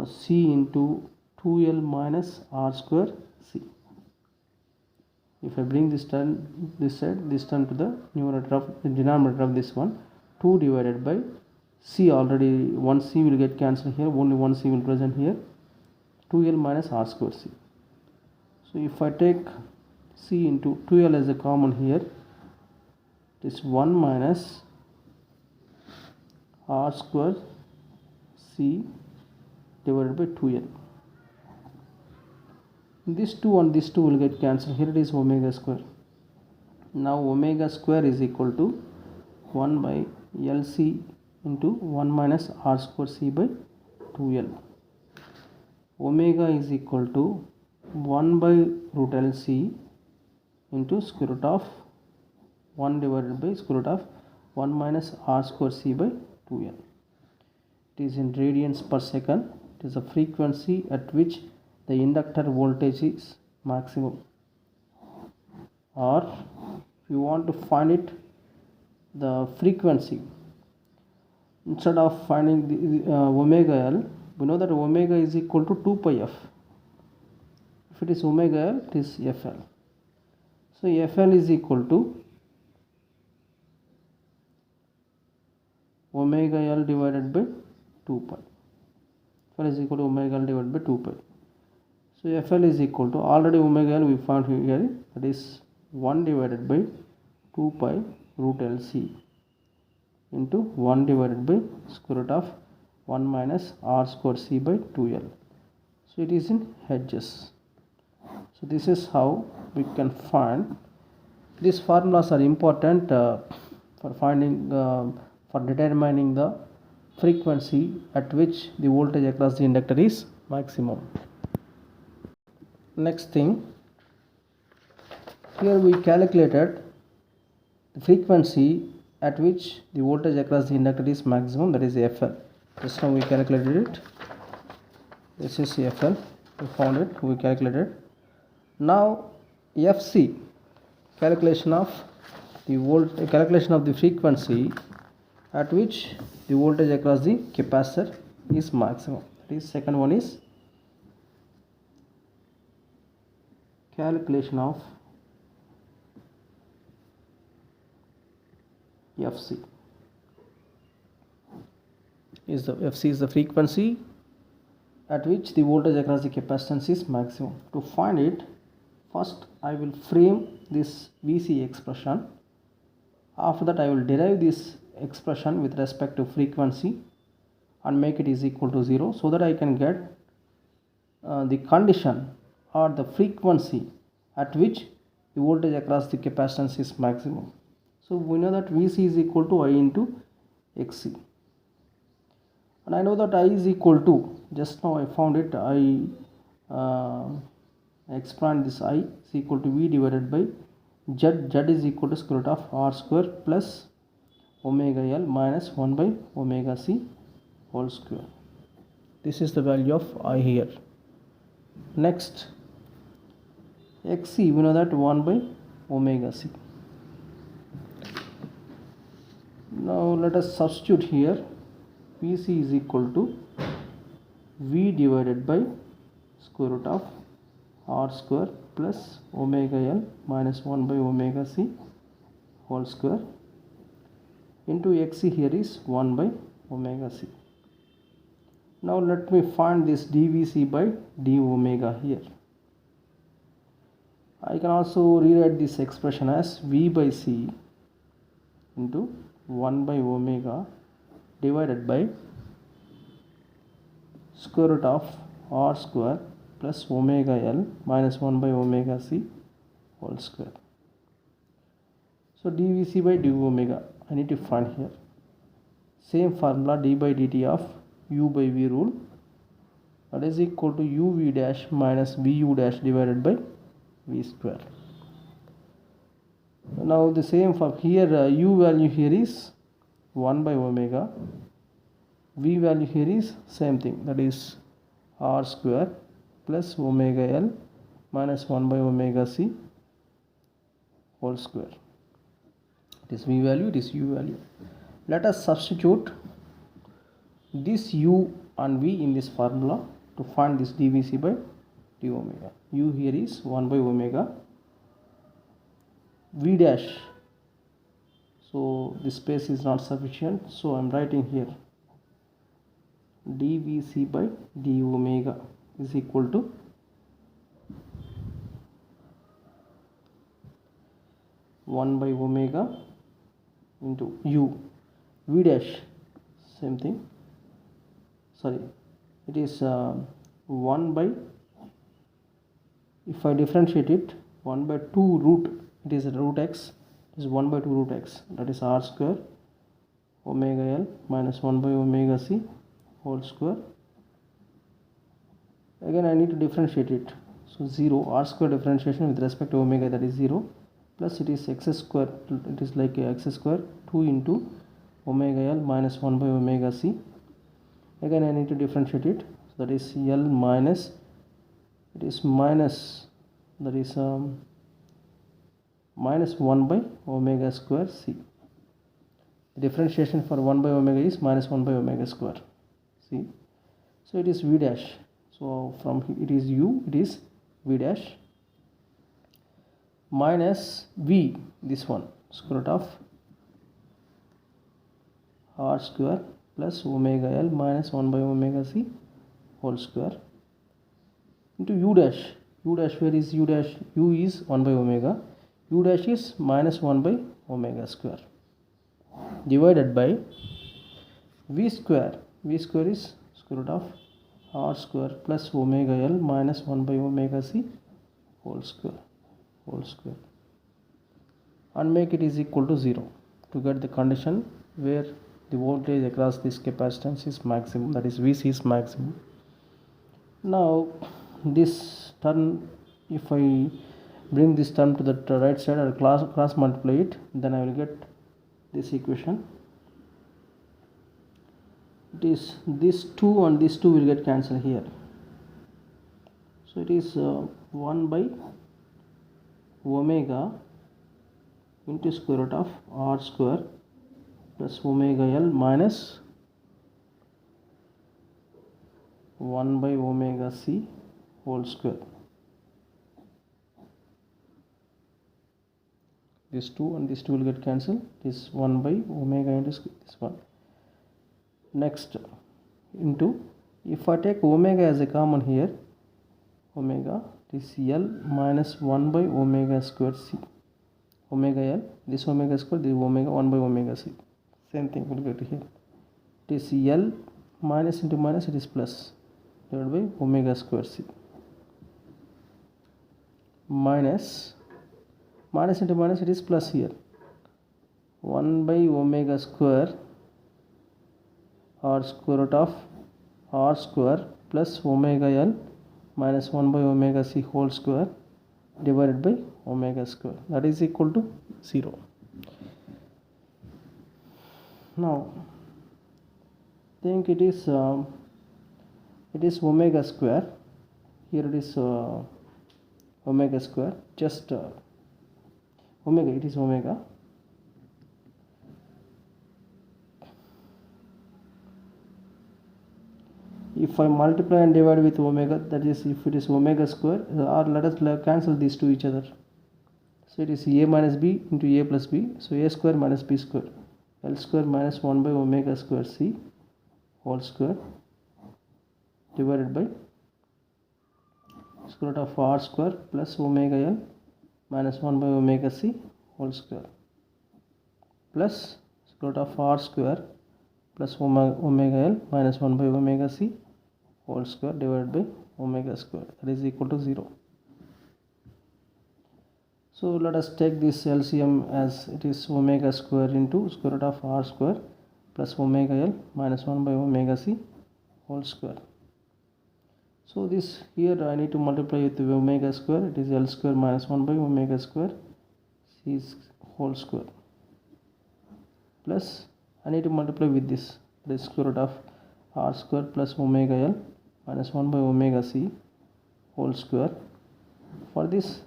c into 2L minus r square c. If I bring this term this side, this term to the numerator of the denominator of this one, 2 divided by c, already one c will get cancelled here, only one c will present here, 2L minus r square c. So if I take c into 2L as a common here, it is 1 minus r square c divided by 2L. This 2 and this 2 will get cancelled. Here it is omega square. Now omega square is equal to 1 by LC into 1 minus r square c by 2L. Omega is equal to 1 by root LC into square root of 1 divided by square root of 1 minus r square c by 2L. It is in radians per second. It is a frequency at which the inductor voltage is maximum. Or if you want to find it, the frequency, instead of finding the omega L, we know that omega is equal to 2 pi f. If it is omega L, it is Fl. So Fl is equal to omega L divided by 2 pi. Fl is equal to omega L divided by 2 pi. So FL is equal to, already omega L we found here, that is 1 divided by 2 pi root LC into 1 divided by square root of 1 minus r square C by 2L. So it is in Hs. So this is how we can find. These formulas are important for finding, for determining the frequency at which the voltage across the inductor is maximum. Next thing, here we calculated the frequency at which the voltage across the inductor is maximum, that is FL. Just now we calculated it. This is FL, we found it, we calculated. Now FC, calculation of the frequency at which the voltage across the capacitor is maximum. That is, second one is calculation of FC. FC is the frequency at which the voltage across the capacitance is maximum. To find it, first I will frame this VC expression. After that I will derive this expression with respect to frequency and make it is equal to 0, so that I can get the condition or the frequency at which the voltage across the capacitance is maximum. So we know that VC is equal to I into XC, and I know that I is equal to, just now I found it, I expand this I is equal to V divided by Z is equal to square root of R square plus omega L minus 1 by omega C whole square. This is the value of I here. Next, XC, we know that 1 by omega C. Now let us substitute here. VC is equal to V divided by square root of R square plus omega L minus 1 by omega C whole square into XC, here is 1 by omega C. Now let me find this dVC by d omega here. I can also rewrite this expression as V by C into 1 by omega divided by square root of R square plus omega L minus 1 by omega C whole square. So dVC by d omega I need to find here. Same formula, d by dt of u by v rule, that is equal to uv dash minus vu dash divided by v square. Now the same for here, u value here is 1 by omega, v value here is same thing, that is r square plus omega L minus 1 by omega C whole square. It is v value, it is u value. Let us substitute this u and v in this formula to find this dVC by d omega. U here is 1 by omega, v dash, so this space is not sufficient, so I am writing here dVC by d omega is equal to one by omega into u, v dash, same thing, sorry, it is 1 by, if I differentiate it, 1 by 2 root, it is root x, it is 1 by 2 root x, that is r square omega L minus 1 by omega C whole square. Again I need to differentiate it, so 0, r square differentiation with respect to omega, that is 0, plus it is x square, it is like x square 2 into omega L minus 1 by omega C. Again I need to differentiate it, so that is L minus, it is minus, that is minus 1 by omega square C. The differentiation for 1 by omega is minus 1 by omega square C. So it is v dash, so from it is u, it is v dash minus v, this one, square root of r square plus omega L minus 1 by omega C whole square into u dash. U dash, where is u dash? U is 1 by omega, u dash is minus 1 by omega square, divided by v square. V square is square root of r square plus omega l minus 1 by omega c whole square, and make it is equal to 0 to get the condition where the voltage across this capacitance is maximum, that is Vc is maximum. Now this term, if I bring this term to the right side or cross multiply it, then I will get this equation. It is this 2 and this 2 will get cancelled here, so it is 1 by omega into square root of r square plus omega l minus 1 by omega c whole square. This 2 and this 2 will get cancelled. This 1 by omega into this one. Next, into, if I take omega as a common here, omega is L minus 1 by omega square c. Omega L, this omega square, this omega 1 by omega c. Same thing will get here. It is L minus into minus, it is plus, divided by omega square c. Minus into minus, it is plus here. 1 by omega square r square root of r square plus omega L minus 1 by omega c whole square divided by omega square, that is equal to 0. Now think it is omega square. Here it is omega square, just omega, it is omega. If I multiply and divide with omega, that is if it is omega square, or let us cancel these to each other. So it is a minus b into a plus b, so a square minus b square, l square minus 1 by omega square c whole square divided by square root of r square plus omega l minus 1 by omega c whole square plus square root of r square plus omega l minus 1 by omega c whole square divided by omega square, that is equal to 0. So let us take this LCM as it is omega square into square root of r square plus omega l minus 1 by omega c whole square. So this here I need to multiply with the omega square, it is l square minus 1 by omega square c whole square, plus I need to multiply with this square root of r square plus omega l minus 1 by omega c whole square. For this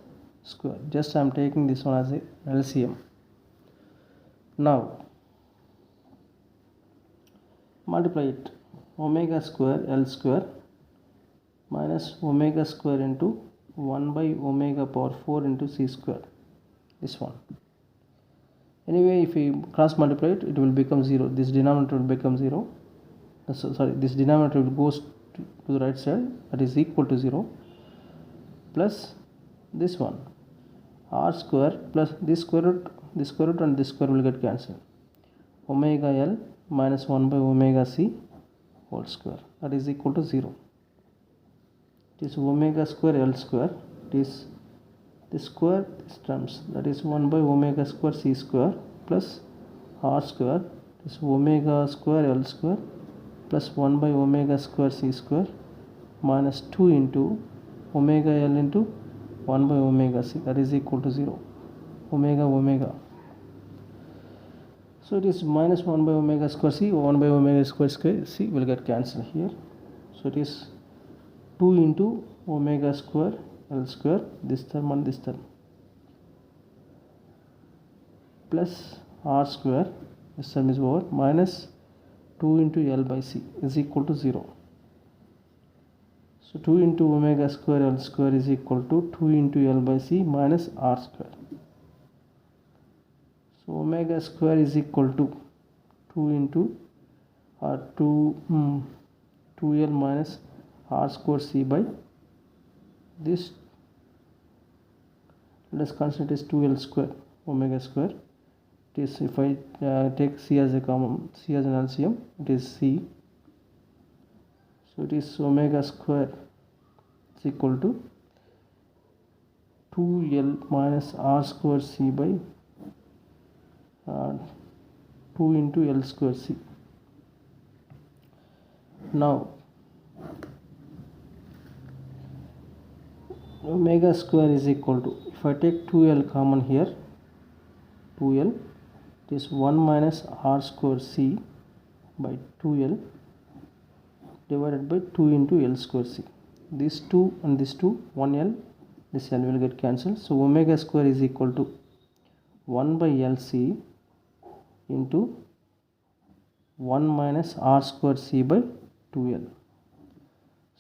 square, just I am taking this one as a LCM. Now multiply it, omega square l square minus omega square into 1 by omega power 4 into c square, this one. Anyway, if we cross multiply it, it will become 0. This denominator will become 0. This denominator will go to the right side, that is equal to 0, plus this one r square plus this square root and this square will get cancelled. Omega l minus 1 by omega c whole square, that is equal to 0. It is omega square l square, it is this square, this terms, that is 1 by omega square c square plus r square, this omega square l square plus 1 by omega square c square minus 2 into omega l into 1 by omega c, that is equal to 0. Omega. So it is minus 1 by omega square c, 1 by omega square c will get cancelled here. So it is 2 into omega square l square, this term and this term, plus r square, this term is over, minus 2 into l by c is equal to 0. So 2 into omega square l square is equal to 2 into l by c minus r square. So omega square is equal to 2 into 2l minus r square c by this, let us consider it is 2L square omega square. It is, if I take C as a common, C as an LCM, it is C. So it is omega square is equal to 2L minus R square C by 2 into L square C. Now omega square is equal to, if I take 2L common here, 2L, it is 1 minus R square C by 2L divided by 2 into L square C. This 2 and this 2, 1L, this L will get cancelled. So omega square is equal to 1 by LC into 1 minus R square C by 2L.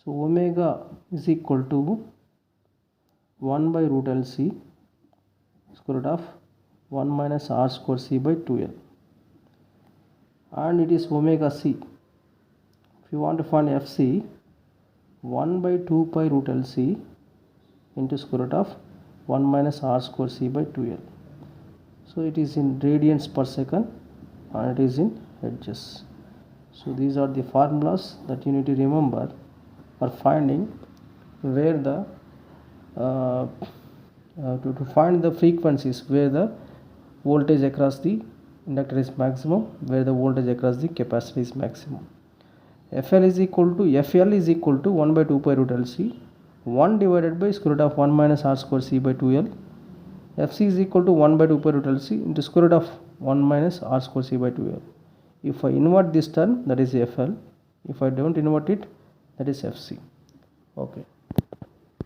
So omega is equal to 1 by root LC square root of 1 minus R square C by 2L, and it is omega C. If you want to find FC, 1 by 2 pi root LC into square root of 1 minus R square C by 2L. So it is in radians per second and it is in hertz. So these are the formulas that you need to remember for finding where the to find the frequencies where the voltage across the inductor is maximum, where the voltage across the capacitor is maximum. FL is equal to 1 by 2 pi root LC, 1 divided by square root of 1 minus R square C by 2L. FC is equal to 1 by 2 pi root LC into square root of 1 minus R square C by 2L. If I invert this term, that is FL. If I don't invert it, that is FC. Okay.